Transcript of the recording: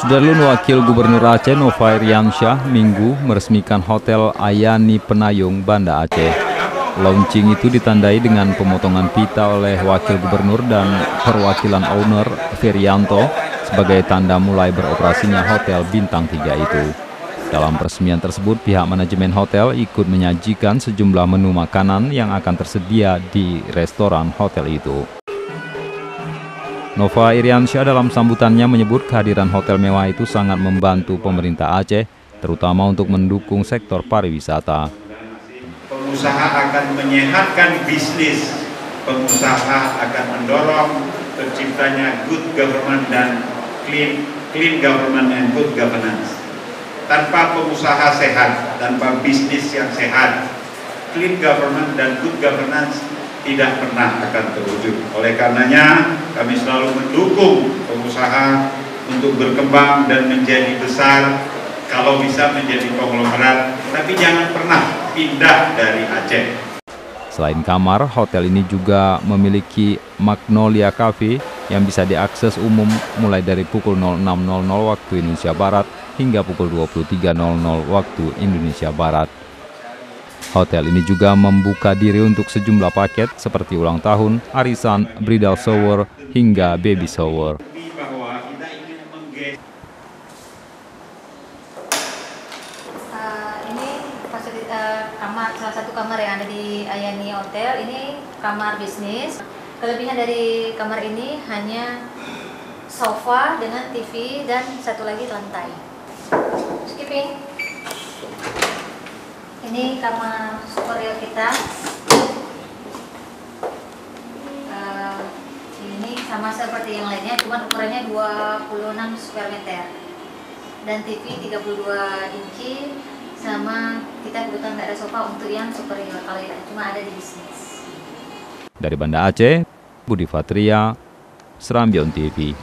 Sudarlun Wakil Gubernur Aceh Nova Iriansyah Minggu meresmikan Hotel Ayani Penayung, Banda Aceh. Launching itu ditandai dengan pemotongan pita oleh Wakil Gubernur dan perwakilan owner Ferianto sebagai tanda mulai beroperasinya Hotel Bintang 3 itu. Dalam peresmian tersebut, pihak manajemen hotel ikut menyajikan sejumlah menu makanan yang akan tersedia di restoran hotel itu. Nova Iriansyah dalam sambutannya menyebut kehadiran hotel mewah itu sangat membantu pemerintah Aceh, terutama untuk mendukung sektor pariwisata. Pengusaha akan menyehatkan bisnis, pengusaha akan mendorong terciptanya good government dan clean government and good governance. Tanpa pengusaha sehat, tanpa bisnis yang sehat, clean government dan good governance tidak pernah akan terwujud. Oleh karenanya, kami selalu mendukung pengusaha untuk berkembang dan menjadi besar, kalau bisa menjadi konglomerat, tapi jangan pernah pindah dari Aceh. Selain kamar, hotel ini juga memiliki Magnolia Cafe yang bisa diakses umum mulai dari pukul 06.00 waktu Indonesia Barat hingga pukul 23.00 waktu Indonesia Barat. Hotel ini juga membuka diri untuk sejumlah paket seperti ulang tahun, arisan, bridal shower, hingga baby shower. Ini fasilitas kamar, salah satu kamar yang ada di Ayani Hotel, ini kamar bisnis. Kelebihan dari kamar ini hanya sofa dengan TV dan satu lagi lantai. Skipping. Ini kamar superior kita. Ini sama seperti yang lainnya, cuma ukurannya 26 square meter dan TV 32 inci. Sama kita kebetulan nggak ada sofa untuk yang superior, kalau yang cuma ada di bisnis. Dari Banda Aceh, Budi Fatria, Serambion TV.